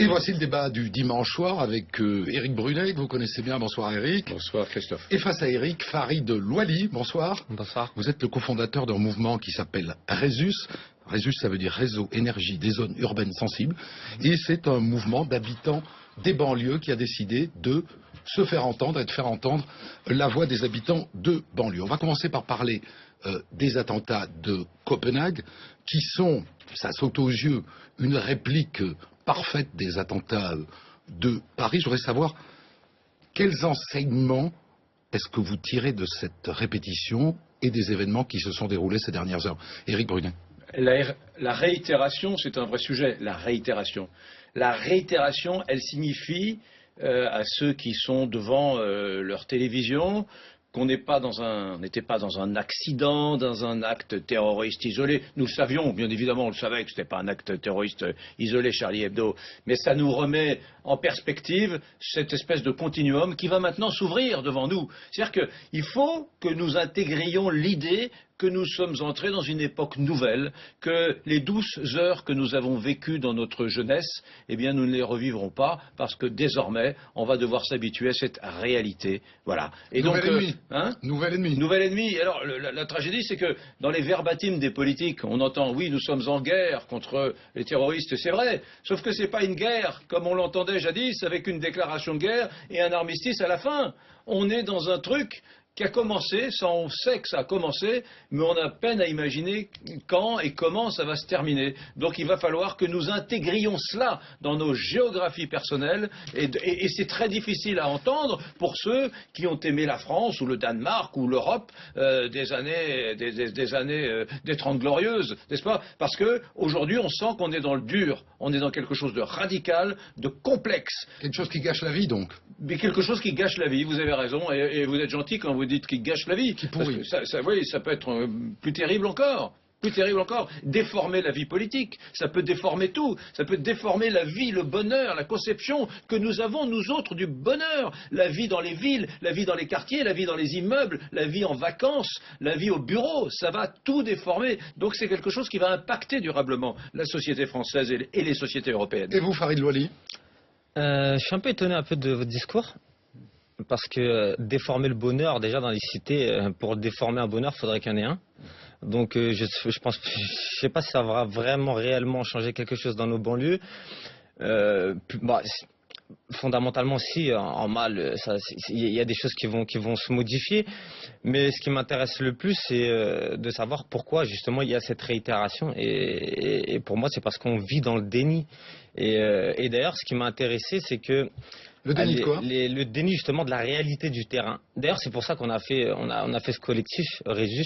Et voici le débat du dimanche soir avec Éric Brunet, que vous connaissez bien. Bonsoir Éric. Bonsoir Christophe. Et face à Éric, Farid Louali. Bonsoir. Bonsoir. Vous êtes le cofondateur d'un mouvement qui s'appelle Résus. Résus, ça veut dire Réseau Énergie des Zones Urbaines Sensibles. Et c'est un mouvement d'habitants des banlieues qui a décidé de se faire entendre et de faire entendre la voix des habitants de banlieue. On va commencer par parler des attentats de Copenhague, qui sont, ça saute aux yeux, une réplique parfaite des attentats de Paris. Je voudrais savoir quels enseignements est-ce que vous tirez de cette répétition et des événements qui se sont déroulés ces dernières heures. Éric Brunet. La réitération, c'est un vrai sujet, la réitération. La réitération, elle signifie à ceux qui sont devant leur télévision qu'on n'était pas dans un accident, dans un acte terroriste isolé. Nous le savions, bien évidemment, on le savait que ce n'était pas un acte terroriste isolé, Charlie Hebdo. Mais ça nous remet en perspective cette espèce de continuum qui va maintenant s'ouvrir devant nous. C'est-à-dire qu'il faut que nous intégrions l'idée que nous sommes entrés dans une époque nouvelle, que les douces heures que nous avons vécues dans notre jeunesse, eh bien, nous ne les revivrons pas, parce que désormais, on va devoir s'habituer à cette réalité. Voilà. Et Nouvel donc, ennemi. Nouvel ennemi. Nouvel ennemi. Alors, la tragédie, c'est que dans les verbatims des politiques, on entend, oui, nous sommes en guerre contre les terroristes, c'est vrai, sauf que c'est pas une guerre, comme on l'entendait jadis, avec une déclaration de guerre et un armistice à la fin. On est dans un truc qui a commencé, ça on sait que ça a commencé, mais on a peine à imaginer quand et comment ça va se terminer. Donc il va falloir que nous intégrions cela dans nos géographies personnelles, et c'est très difficile à entendre pour ceux qui ont aimé la France ou le Danemark ou l'Europe des années des 30 glorieuses, n'est-ce pas? Parce que aujourd'hui on sent qu'on est dans le dur, on est dans quelque chose de radical, de complexe. Quelque chose qui gâche la vie donc. Mais quelque chose qui gâche la vie, vous avez raison, et vous êtes gentil quand vous dites qu'il gâche la vie. Qui pourrit. Parce que oui, ça peut être plus terrible encore. Plus terrible encore, déformer la vie politique, ça peut déformer tout, ça peut déformer la vie, le bonheur, la conception que nous avons, nous autres, du bonheur, la vie dans les villes, la vie dans les quartiers, la vie dans les immeubles, la vie en vacances, la vie au bureau, ça va tout déformer. Donc c'est quelque chose qui va impacter durablement la société française et les sociétés européennes. Et vous, Farid Louali? Je suis un peu étonné de votre discours. Parce que déformer le bonheur, déjà dans les cités, pour déformer un bonheur, il faudrait qu'il y en ait un. Donc je sais pas si ça va vraiment réellement changer quelque chose dans nos banlieues. Fondamentalement, si, en mal, il y a des choses qui vont se modifier. Mais ce qui m'intéresse le plus, c'est de savoir pourquoi justement il y a cette réitération. Et pour moi, c'est parce qu'on vit dans le déni. Et d'ailleurs, ce qui m'a intéressé, c'est que le déni de quoi? Le déni justement de la réalité du terrain. D'ailleurs, c'est pour ça qu'on a fait ce collectif Résus,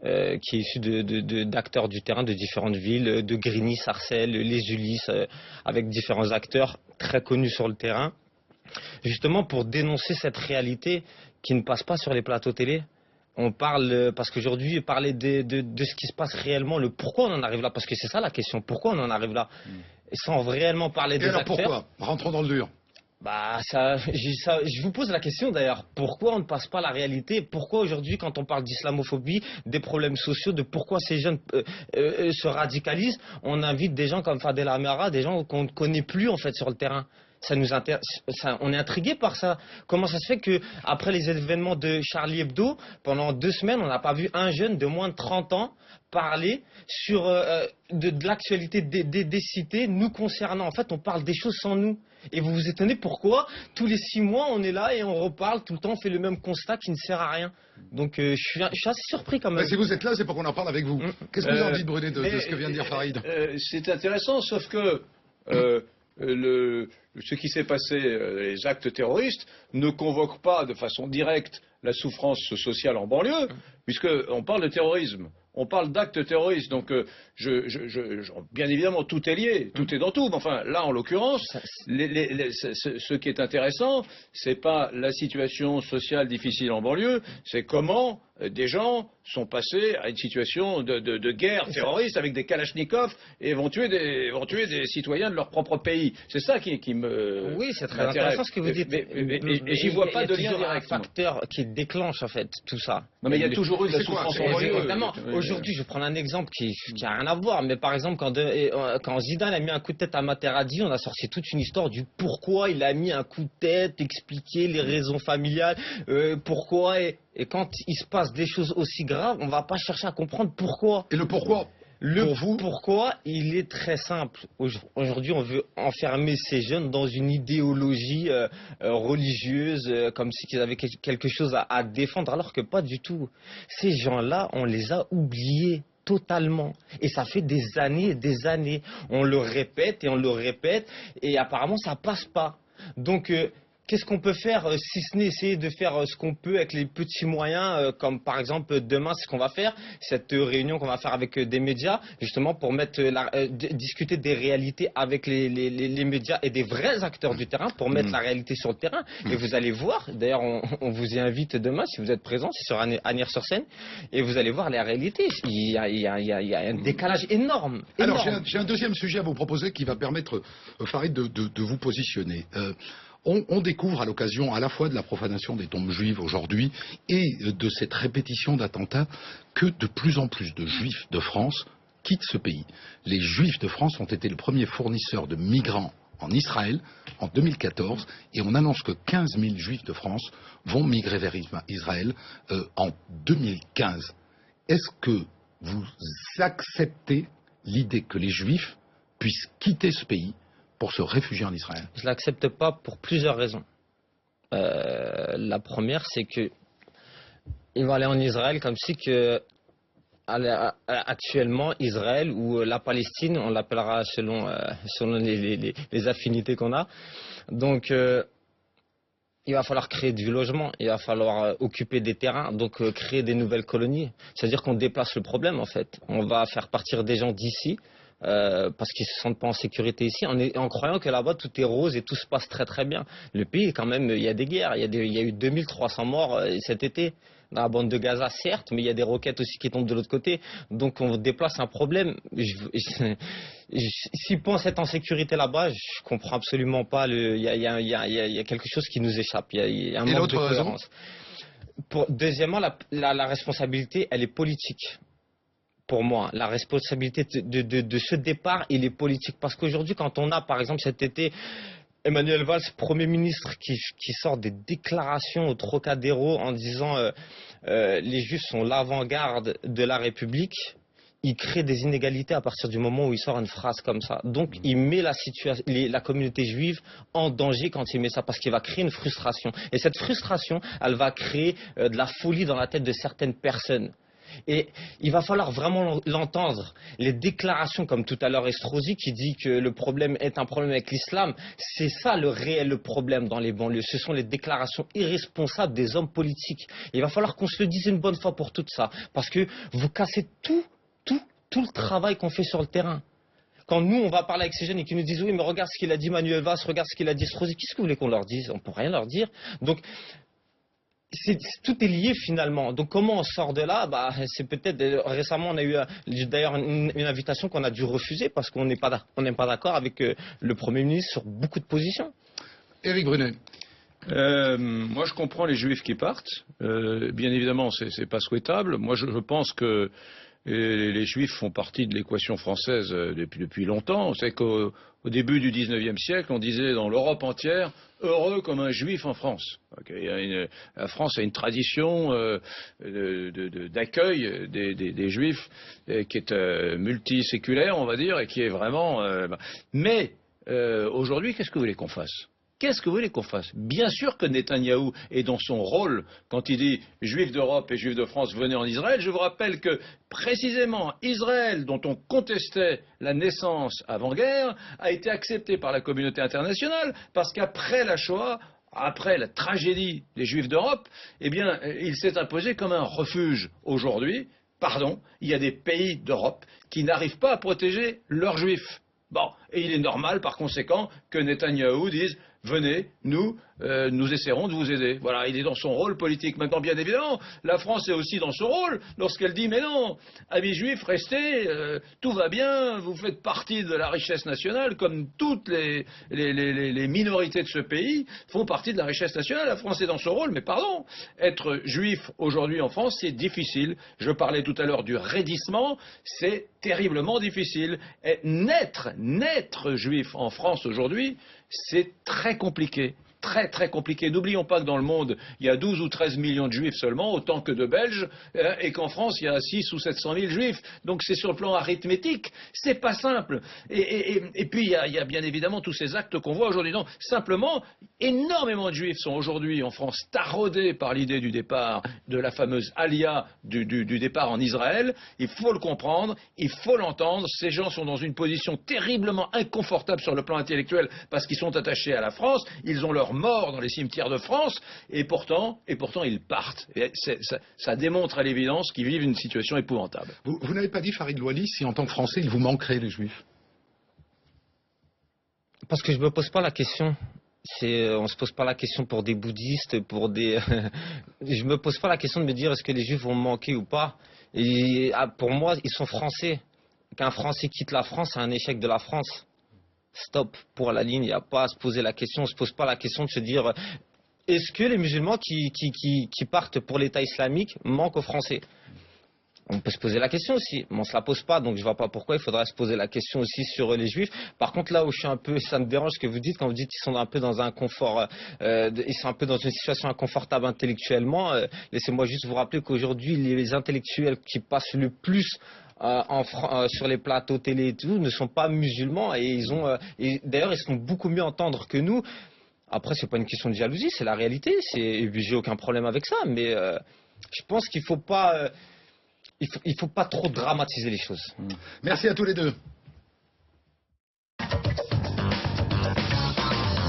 qui est issu d'acteurs du terrain de différentes villes, de Grigny, Sarcelles, les Ulysses, avec différents acteurs très connus sur le terrain, justement pour dénoncer cette réalité qui ne passe pas sur les plateaux télé. On parle, parce qu'aujourd'hui, parler de ce qui se passe réellement, le pourquoi on en arrive là, parce que c'est ça la question, pourquoi on en arrive là, sans réellement parler des acteurs. Pourquoi? Rentrons dans le dur. Je vous pose la question d'ailleurs, pourquoi on ne passe pas la réalité? Pourquoi aujourd'hui, quand on parle d'islamophobie, des problèmes sociaux, de pourquoi ces jeunes se radicalisent, on invite des gens comme Fadel Amara, des gens qu'on ne connaît plus en fait sur le terrain? On est intrigué par ça. Comment ça se fait qu'après les événements de Charlie Hebdo, pendant 2 semaines, on n'a pas vu un jeune de moins de 30 ans parler sur de l'actualité des cités nous concernant? En fait, on parle des choses sans nous. Et vous vous étonnez pourquoi tous les 6 mois on est là et on reparle tout le temps, on fait le même constat qui ne sert à rien. Donc je suis assez surpris quand même. Mais si vous êtes là, c'est pour qu'on en parle avec vous. Qu'est-ce que vous en dites, Brunet, de ce que vient de dire Farid? C'est intéressant, sauf que ce qui s'est passé, les actes terroristes, ne convoquent pas de façon directe la souffrance sociale en banlieue, puisqu'on parle de terrorisme. On parle d'actes terroristes, donc bien évidemment tout est lié, tout est dans tout. Mais enfin, là en l'occurrence, ce qui est intéressant, c'est pas la situation sociale difficile en banlieue, c'est comment des gens sont passés à une situation de guerre terroriste avec des kalachnikovs et vont tuer des citoyens de leur propre pays. C'est ça qui me... Oui, c'est très intéressant ce que vous dites. Et j'y vois pas de lien direct. Il y a toujours un facteur qui déclenche en fait tout ça. Non mais il y a toujours eu de la souffrance en banlieue. Évidemment. Aujourd'hui, je vais prendre un exemple qui a rien à voir, mais par exemple quand Zidane a mis un coup de tête à Materazzi, on a sorti toute une histoire du pourquoi il a mis un coup de tête, expliquer les raisons familiales, pourquoi et quand il se passe des choses aussi graves, on va pas chercher à comprendre pourquoi. Et le pourquoi? Pourquoi, il est très simple. Aujourd'hui, on veut enfermer ces jeunes dans une idéologie religieuse, comme si ils avaient quelque chose à défendre, alors que pas du tout. Ces gens-là, on les a oubliés totalement. Et ça fait des années et des années. On le répète et on le répète, et apparemment, ça passe pas. Donc, qu'est-ce qu'on peut faire si ce n'est essayer de faire ce qu'on peut avec les petits moyens, comme par exemple demain, c'est ce qu'on va faire, cette réunion qu'on va faire avec des médias, justement pour mettre discuter des réalités avec les médias et des vrais acteurs du terrain, pour mettre la réalité sur le terrain. Et vous allez voir, d'ailleurs on vous y invite demain, si vous êtes présents, c'est sur Asnières-sur-Seine, et vous allez voir la réalité. Il y a un décalage énorme. Alors j'ai un deuxième sujet à vous proposer qui va permettre, Farid, de vous positionner. On découvre à l'occasion à la fois de la profanation des tombes juives aujourd'hui et de cette répétition d'attentats que de plus en plus de juifs de France quittent ce pays. Les juifs de France ont été le premier fournisseur de migrants en Israël en 2014 et on annonce que 15 000 juifs de France vont migrer vers Israël en 2015. Est-ce que vous acceptez l'idée que les juifs puissent quitter ce pays pour se réfugier en Israël? Je ne l'accepte pas pour plusieurs raisons. La première, c'est que ils vont aller en Israël comme si que actuellement Israël ou la Palestine, on l'appellera selon les affinités qu'on a. Donc il va falloir créer du logement, il va falloir occuper des terrains, donc créer des nouvelles colonies. C'est-à-dire qu'on déplace le problème en fait. On va faire partir des gens d'ici. Parce qu'ils se sentent pas en sécurité ici, en croyant que là-bas tout est rose et tout se passe très très bien. Le pays, quand même, il y a des guerres, il y a eu 2300 morts cet été dans la bande de Gaza, certes, mais il y a des roquettes aussi qui tombent de l'autre côté. Donc on déplace un problème. S'ils pensent être en sécurité là-bas, je comprends absolument pas. Il y a quelque chose qui nous échappe. Il y a un manque de cohérence. Deuxièmement, la responsabilité, elle est politique. Pour moi, la responsabilité de ce départ, il est politique. Parce qu'aujourd'hui, quand on a, par exemple, cet été, Emmanuel Valls, Premier ministre, qui sort des déclarations au Trocadéro en disant les Juifs sont l'avant-garde de la République, il crée des inégalités à partir du moment où il sort une phrase comme ça. Donc, il met la communauté juive en danger quand il met ça, parce qu'il va créer une frustration. Et cette frustration, elle va créer de la folie dans la tête de certaines personnes. Et il va falloir vraiment l'entendre. Les déclarations, comme tout à l'heure Estrosi, qui dit que le problème est un problème avec l'islam, c'est ça le réel problème dans les banlieues. Ce sont les déclarations irresponsables des hommes politiques. Il va falloir qu'on se le dise une bonne fois pour toutes ça. Parce que vous cassez tout le travail qu'on fait sur le terrain. Quand nous, on va parler avec ces jeunes et qu'ils nous disent « Oui, mais regarde ce qu'il a dit Manuel Valls, regarde ce qu'il a dit Estrosi », qu'est-ce que vous voulez qu'on leur dise? On ne peut rien leur dire. Donc, tout est lié finalement. Donc comment on sort de là? C'est peut-être récemment on a eu d'ailleurs une invitation qu'on a dû refuser parce qu'on n'est pas d'accord avec le Premier ministre sur beaucoup de positions. Éric Brunet. Moi je comprends les Juifs qui partent. Bien évidemment c'est pas souhaitable. Moi je pense que les Juifs font partie de l'équation française depuis longtemps. On sait qu'au début du 19e siècle, on disait dans l'Europe entière « heureux comme un Juif en France ». La France a une tradition d'accueil des Juifs qui est multiséculaire, on va dire, et qui est vraiment... Mais aujourd'hui, qu'est-ce que vous voulez qu'on fasse ? Qu'est-ce que vous voulez qu'on fasse? Bien sûr que Netanyahou est dans son rôle quand il dit « Juifs d'Europe et Juifs de France, venez en Israël ». Je vous rappelle que précisément Israël, dont on contestait la naissance avant-guerre, a été accepté par la communauté internationale parce qu'après la Shoah, après la tragédie des Juifs d'Europe, eh bien, il s'est imposé comme un refuge. Aujourd'hui, il y a des pays d'Europe qui n'arrivent pas à protéger leurs Juifs. Bon, Et il est normal, par conséquent, que Netanyahou dise « Venez, nous essaierons de vous aider ». Voilà, il est dans son rôle politique. Maintenant, bien évidemment, la France est aussi dans son rôle lorsqu'elle dit « Mais non, amis juifs, restez, tout va bien, vous faites partie de la richesse nationale, comme toutes les minorités de ce pays font partie de la richesse nationale. La France est dans son rôle, mais pardon, être juif aujourd'hui en France, c'est difficile. Je parlais tout à l'heure du raidissement, c'est terriblement difficile. Et naître juif en France aujourd'hui, c'est très compliqué. Très très compliqué. N'oublions pas que dans le monde, il y a 12 ou 13 millions de juifs seulement, autant que de Belges, et qu'en France, il y a 6 ou 700 000 juifs. Donc c'est sur le plan arithmétique, c'est pas simple. Et puis il y a bien évidemment tous ces actes qu'on voit aujourd'hui. Non, simplement, énormément de juifs sont aujourd'hui en France taraudés par l'idée du départ, de la fameuse alia du départ en Israël. Il faut le comprendre, il faut l'entendre. Ces gens sont dans une position terriblement inconfortable sur le plan intellectuel parce qu'ils sont attachés à la France. Ils ont leur mort dans les cimetières de France, et pourtant ils partent. Et ça démontre à l'évidence qu'ils vivent une situation épouvantable. Vous n'avez pas dit, Farid Louali, si en tant que Français, il vous manquerait les Juifs? Parce que je me pose pas la question. On se pose pas la question pour des bouddhistes, pour des. Je me pose pas la question de me dire est-ce que les Juifs vont me manquer ou pas. Et pour moi, ils sont français. Qu'un Français quitte la France, c'est un échec de la France. Stop, pour la ligne, il n'y a pas à se poser la question, on ne se pose pas la question de se dire est-ce que les musulmans qui partent pour l'État islamique manquent aux Français? On peut se poser la question aussi, mais on ne se la pose pas, donc je ne vois pas pourquoi il faudrait se poser la question aussi sur les Juifs. Par contre, là où je suis un peu, ça me dérange ce que vous dites, quand vous dites qu'ils sont un peu dans un confort, ils sont un peu dans une situation inconfortable intellectuellement. Laissez-moi juste vous rappeler qu'aujourd'hui, les intellectuels qui passent le plus sur les plateaux télé et tout, ne sont pas musulmans et d'ailleurs ils se font beaucoup mieux entendre que nous. Après, c'est pas une question de jalousie, c'est la réalité. J'ai aucun problème avec ça, mais je pense qu'il faut pas trop dramatiser les choses. Merci à tous les deux.